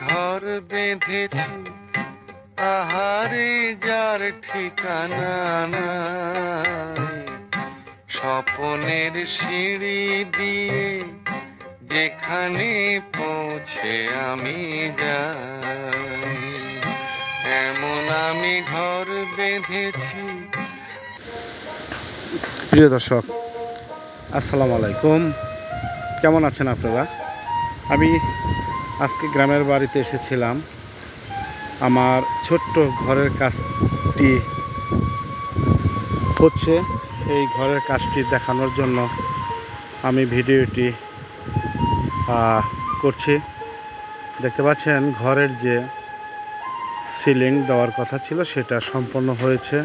ঘর বেঁধেছি, আহারে যার ঠিকানা নাই। স্বপনের সিঁড়ি দিয়ে যেখানে পৌঁছে আমি যাই, এমন আমি ঘর বেঁধেছি। প্রিয় দর্শক, আসসালামু আলাইকুম। কেমন আছেন আপনারা? আমি আজকে গ্রামের বাড়িতে এসেছিলাম। আমার ছোট্ট ঘরের কাজটি হচ্ছে, সেই ঘরের কাজটি দেখানোর জন্য আমি ভিডিওটি করছি। দেখতে পাচ্ছেন ঘরের যে সিলিং দেওয়ার কথা ছিল সেটা সম্পন্ন হয়েছে।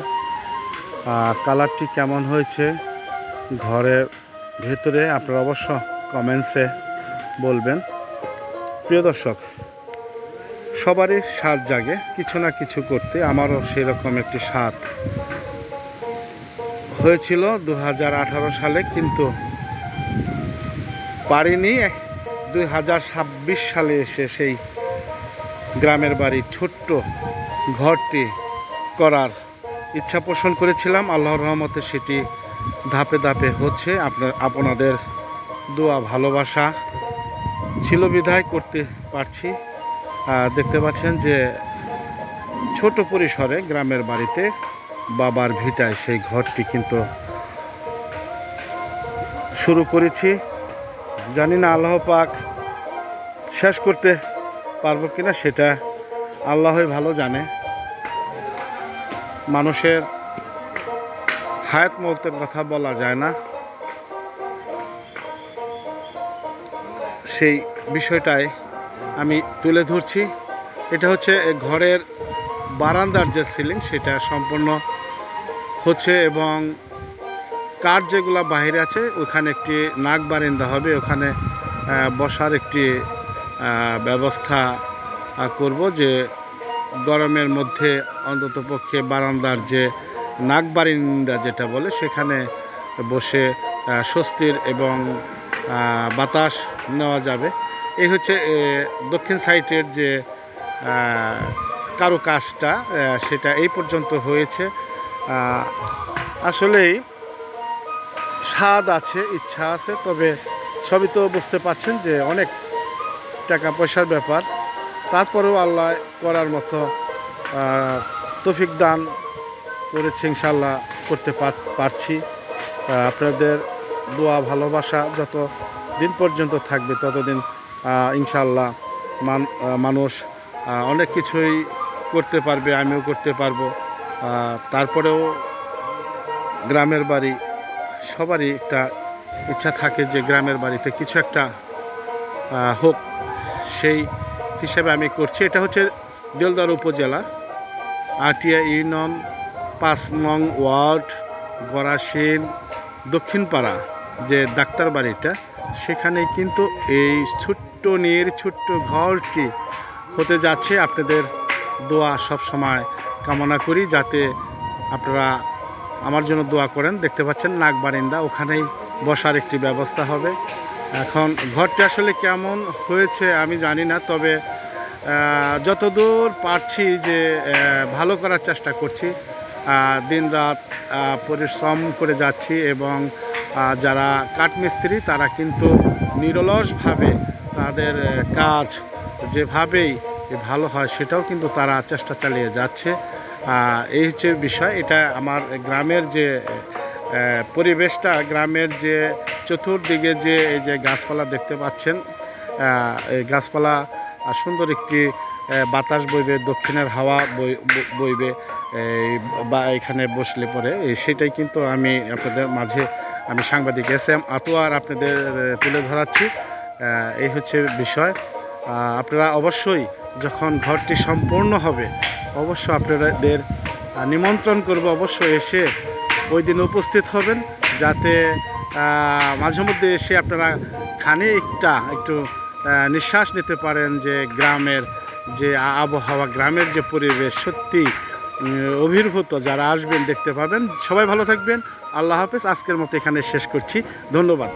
কালারটি কেমন হয়েছে ঘরের ভেতরে আপনারা অবশ্য কমেন্টসে বলবেন। প্রিয় দর্শক, সবারই স্বাদ জাগে কিছু না কিছু করতে। আমারও সেরকম একটি স্বাদ হয়েছিল 2018 সালে, কিন্তু পারিনি। 2026 সালে এসে সেই গ্রামের বাড়ির ছোট্ট ঘরটি করার ইচ্ছা পোষণ করেছিলাম। আল্লাহর রহমতে সেটি ধাপে ধাপে হচ্ছে। আপনাদের দোয়া ভালোবাসা ছিল বিধায় করতে পারছি। দেখতে পাচ্ছেন যে ছোট পরিসরে গ্রামের বাড়িতে বাবার ভিটায় সেই ঘরটি কিন্তু শুরু করেছি। জানি না আল্লাহ পাক শেষ করতে পারবো কিনা, সেটা আল্লাহই ভালো জানে। মানুষের হায়াত মৌতের কথা বলা যায় না, সেই বিষয়টাই আমি তুলে ধরছি। এটা হচ্ছে ঘরের বারান্দার যে সিলিং সেটা সম্পূর্ণ হচ্ছে, এবং কাঠ যেগুলো বাইরে আছে ওখানে একটি নাক বারিন্দা হবে। ওখানে বসার একটি ব্যবস্থা করব, যে গরমের মধ্যে অন্ততপক্ষে বারান্দার যে নাক বারিন্দা যেটা বলে সেখানে বসে স্বস্তির এবং বাতাস নেওয়া যাবে। এই হচ্ছে দক্ষিণ সাইডের যে কারুকাজটা, সেটা এই পর্যন্ত হয়েছে। আসলেই স্বাদ আছে, ইচ্ছা আছে, তবে সবই তো বুঝতে পারছেন যে অনেক টাকা পয়সার ব্যাপার। তারপরেও আল্লাহ করার মতো তৌফিক দান করেছে, ইনশাল্লাহ করতে পারছি। আপনাদের দোয়া ভালোবাসা যত দিন পর্যন্ত থাকবে ততদিন ইনশাল্লাহ মানুষ অনেক কিছুই করতে পারবে, আমিও করতে পারবো। তারপরেও গ্রামের বাড়ি, সবারই একটা ইচ্ছা থাকে যে গ্রামের বাড়িতে কিছু একটা হোক, সেই হিসেবে আমি করছি। এটা হচ্ছে দেলদার উপজেলা, আটিয়া ইউনিয়ন 5 নং ওয়ার্ড, গড়াশিল দক্ষিণপাড়া যে ডাক্তার বাড়িটা, সেখানে কিন্তু এই ছোট্ট ঘরটি হতে যাচ্ছে। আপনাদের দোয়া সব সময় কামনা করি, যাতে আপনারা আমার জন্য দোয়া করেন। দেখতে পাচ্ছেন নাক বারিন্দা, ওখানেই বসার একটি ব্যবস্থা হবে। এখন ঘরটি আসলে কেমন হয়েছে আমি জানি না, তবে যতদূর পারছি যে ভালো করার চেষ্টা করছি। দিনরাত পরিশ্রম করে যাচ্ছি, এবং যারা কাঠমিস্ত্রি তারা কিন্তু নিরলসভাবে তাদের কাজ যেভাবেই ভালো হয় সেটাও কিন্তু তারা চেষ্টা চালিয়ে যাচ্ছে। এই হচ্ছে বিষয়। এটা আমার গ্রামের যে পরিবেশটা, গ্রামের যে চতুর্দিকে যে এই যে গাছপালা দেখতে পাচ্ছেন, এই গাছপালা সুন্দর একটি বাতাস বইবে, দক্ষিণের হাওয়া বইবে বা এখানে বসলে পরে, সেটাই কিন্তু আমি আপনাদের মাঝে আমি সাংবাদিক SM আতোয়ার আপনাদের তুলে ধরাচ্ছি। এই হচ্ছে বিষয়। আপনারা অবশ্যই যখন ঘরটি সম্পূর্ণ হবে অবশ্য আপনাদের নিমন্ত্রণ করব, অবশ্যই এসে ওই দিন উপস্থিত হবেন, যাতে মাঝে মধ্যে এসে আপনারা একটু নিঃশ্বাস নিতে পারেন যে গ্রামের যে আবহাওয়া, গ্রামের যে পরিবেশ, সত্যি অভিভূত যারা আসবেন দেখতে পাবেন। সবাই ভালো থাকবেন। আল্লাহ হাফেজ। আজকের মতো এখানে শেষ করছি। ধন্যবাদ।